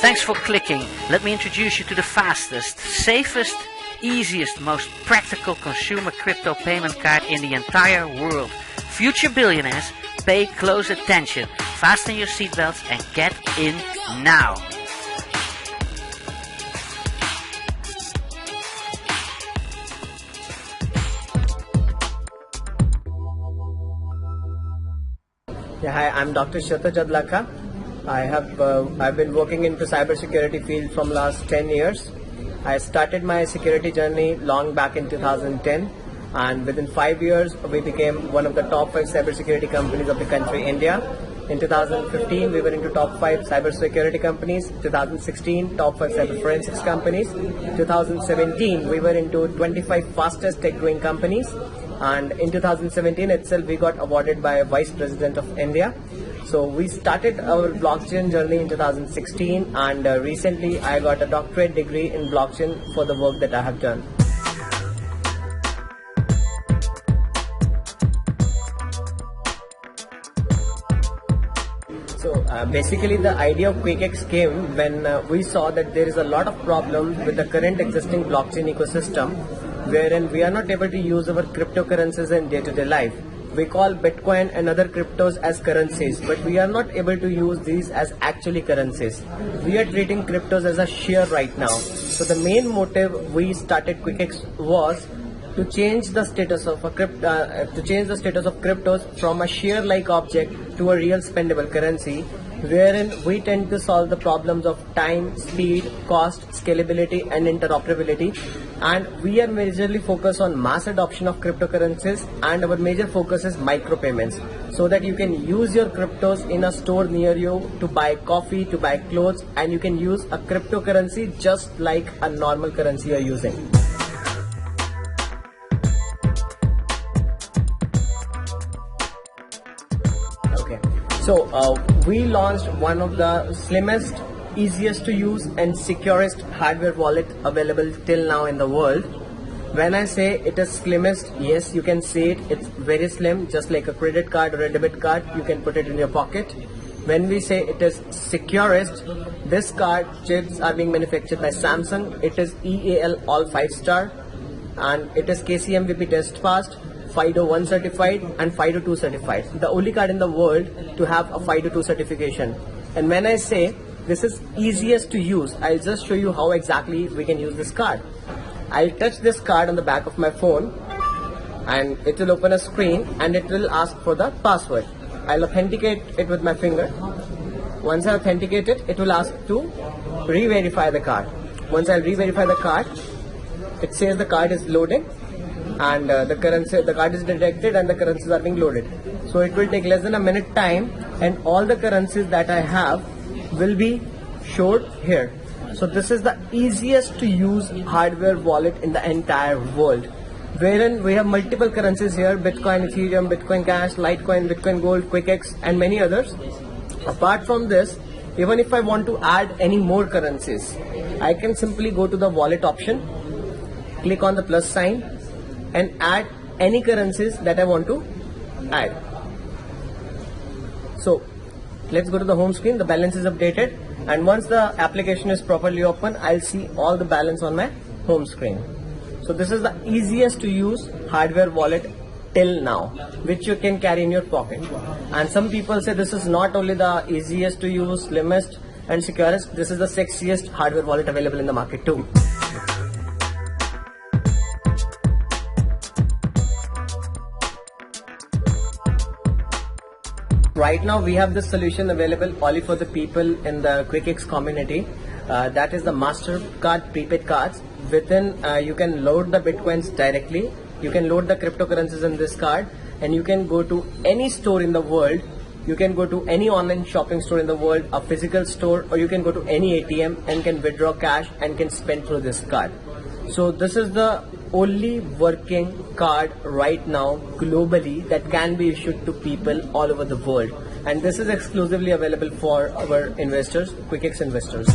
Thanks for clicking. Let me introduce you to the fastest, safest, easiest, most practical consumer crypto payment card in the entire world. Future billionaires, pay close attention. Fasten your seatbelts and get in now. Yeah, hi, I'm Dr. Shata Jadlaka. I've been working into cybersecurity field from last 10 years. I started my security journey long back in 2010, and within 5 years we became one of the top 5 cybersecurity companies of the country, India. In 2015 we were into top 5 cybersecurity companies. 2016 top 5 cyber forensics companies. 2017 we were into 25 fastest tech growing companies. And in 2017 itself we got awarded by Vice President of India. So we started our blockchain journey in 2016, and recently I got a doctorate degree in blockchain for the work that I have done. So basically the idea of QUICKX came when we saw that there is a lot of problems with the current existing blockchain ecosystem, wherein we are not able to use our cryptocurrencies in day-to-day life. We call Bitcoin and other cryptos as currencies, but we are not able to use these as actually currencies. We are treating cryptos as a share right now. So the main motive we started QUICKX was to change the status of cryptos from a share-like object to a real spendable currency, wherein we tend to solve the problems of time, speed, cost, scalability and interoperability. And we are majorly focused on mass adoption of cryptocurrencies, and our major focus is micropayments, so that you can use your cryptos in a store near you to buy coffee, to buy clothes, and you can use a cryptocurrency just like a normal currency you are using. So we launched one of the slimmest, easiest to use and securest hardware wallet available till now in the world. When I say it is slimmest, yes, you can see it. It's very slim, just like a credit card or a debit card. You can put it in your pocket. When we say it is securest, this card chips are being manufactured by Samsung. It is EAL all 5-star, and it is KCMVP test passed, FIDO 1 certified and FIDO 2 certified. The only card in the world to have a FIDO 2 certification. And when I say this is easiest to use, I'll just show you how exactly we can use this card. I'll touch this card on the back of my phone, and it will open a screen and it will ask for the password. I'll authenticate it with my finger. Once I authenticate it, it will ask to re-verify the card. Once I re-verify the card, it says the card is loading, and the card is detected and the currencies are being loaded. So it will take less than a minute time, and all the currencies that I have will be showed here. So this is the easiest to use hardware wallet in the entire world, wherein we have multiple currencies here: Bitcoin, Ethereum, Bitcoin Cash, Litecoin, Bitcoin Gold, QUICKX and many others. Apart from this, even if I want to add any more currencies, I can simply go to the wallet option, click on the plus sign and add any currencies that I want to add. So let's go to the home screen. The balance is updated, and once the application is properly open, I'll see all the balance on my home screen. So this is the easiest to use hardware wallet till now, which you can carry in your pocket. And some people say this is not only the easiest to use, slimmest and securest, this is the sexiest hardware wallet available in the market too. Right now we have this solution available only for the people in the QUICKX community. That is the MasterCard prepaid cards. Within you can load the Bitcoins directly. You can load the cryptocurrencies in this card, and you can go to any store in the world. You can go to any online shopping store in the world, a physical store, or you can go to any ATM and can withdraw cash and can spend through this card. So this is the only working card right now globally that can be issued to people all over the world, and this is exclusively available for our investors, QUICKX investors.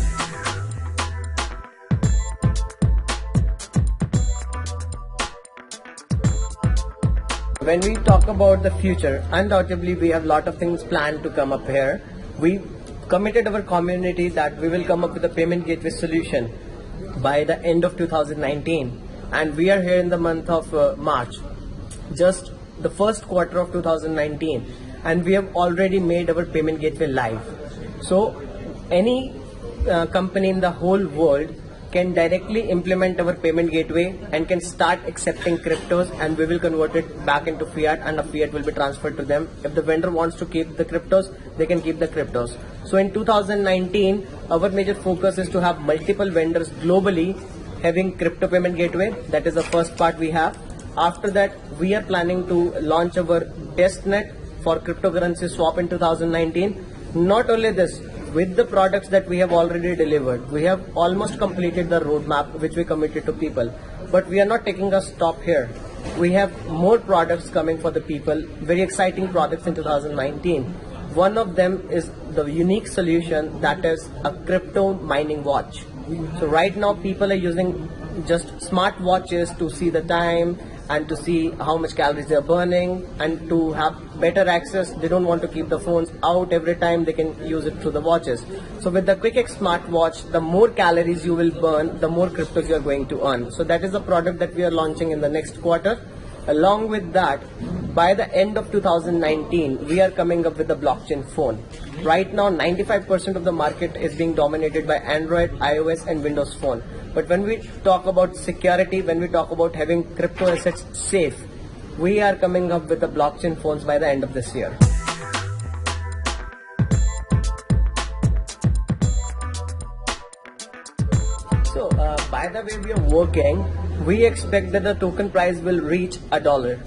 When we talk about the future, undoubtedly we have a lot of things planned to come up here. We committed our community that we will come up with a payment gateway solution by the end of 2019, and we are here in the month of March, just the first quarter of 2019, and we have already made our payment gateway live. So any company in the whole world can directly implement our payment gateway and can start accepting cryptos, and we will convert it back into fiat, and the fiat will be transferred to them. If the vendor wants to keep the cryptos, they can keep the cryptos. So in 2019, our major focus is to have multiple vendors globally having crypto payment gateway. That is the first part we have. After that, we are planning to launch our testnet for cryptocurrency swap in 2019. Not only this, with the products that we have already delivered, we have almost completed the roadmap which we committed to people. But we are not taking a stop here. We have more products coming for the people, very exciting products in 2019. One of them is the unique solution that is a crypto mining watch. So right now people are using just smart watches to see the time and to see how much calories they are burning, and to have better access. They don't want to keep the phones out every time, they can use it through the watches. So with the QUICKX smartwatch, the more calories you will burn, the more cryptos you are going to earn. So that is a product that we are launching in the next quarter. Along with that, by the end of 2019, we are coming up with the blockchain phone. Right now, 95% of the market is being dominated by Android, iOS and Windows Phone. But when we talk about security, when we talk about having crypto assets safe, we are coming up with the blockchain phones by the end of this year. So, by the way we are working, we expect that the token price will reach $1.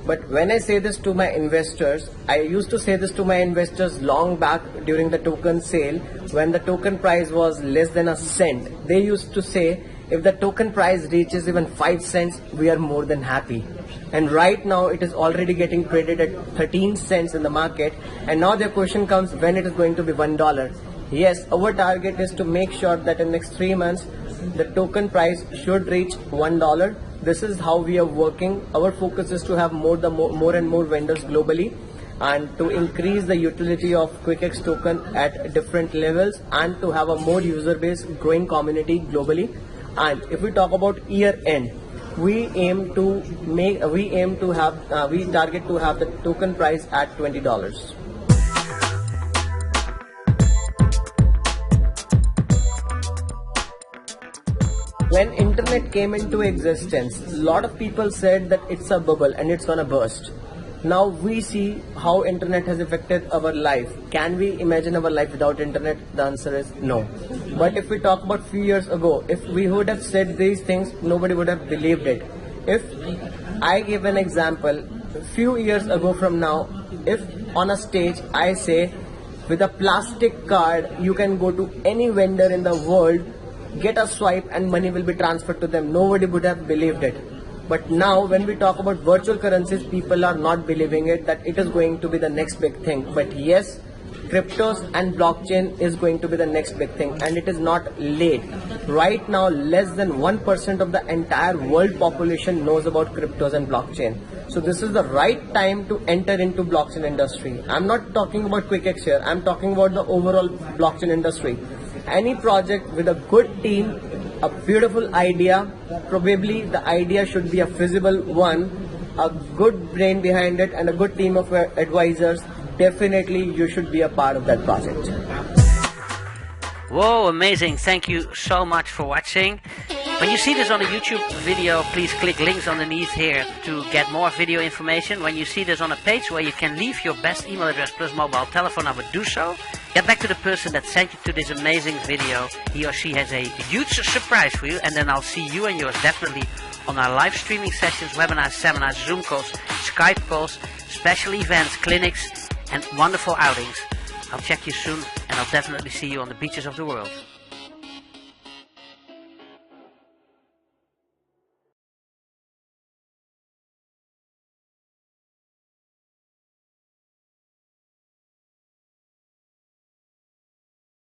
But when I say this to my investors, I used to say this to my investors long back during the token sale, when the token price was less than a cent. They used to say, if the token price reaches even 5 cents, we are more than happy. And right now it is already getting traded at 13 cents in the market. And now the question comes, when it is going to be $1. Yes, our target is to make sure that in next 3 months, the token price should reach $1. This is how we are working. Our focus is to have more and more vendors globally, and to increase the utility of QUICKX token at different levels, and to have a more user base, growing community globally. And if we talk about year end, we target to have the token price at $20. When internet came into existence, a lot of people said that it's a bubble and it's gonna burst. Now we see how internet has affected our life. Can we imagine our life without internet? The answer is no. But if we talk about few years ago, if we would have said these things, nobody would have believed it. If I give an example, few years ago from now, if on a stage I say, with a plastic card you can go to any vendor in the world, get a swipe and money will be transferred to them, nobody would have believed it. But now when we talk about virtual currencies, people are not believing it, that it is going to be the next big thing. But yes, cryptos and blockchain is going to be the next big thing, and it is not late. Right now, less than 1% of the entire world population knows about cryptos and blockchain. So this is the right time to enter into blockchain industry. I'm not talking about QUICKX here, I'm talking about the overall blockchain industry. Any project with a good team, a beautiful idea, probably the idea should be a feasible one, a good brain behind it and a good team of advisors, definitely you should be a part of that project. Whoa, amazing. Thank you so much for watching. When you see this on a YouTube video, please click links underneath here to get more video information. When you see this on a page where you can leave your best email address plus mobile telephone number, do so. Get back to the person that sent you to this amazing video. He or she has a huge surprise for you, and then I'll see you and yours definitely on our live streaming sessions, webinars, seminars, Zoom calls, Skype calls, special events, clinics, and wonderful outings. I'll check you soon, and I'll definitely see you on the beaches of the world.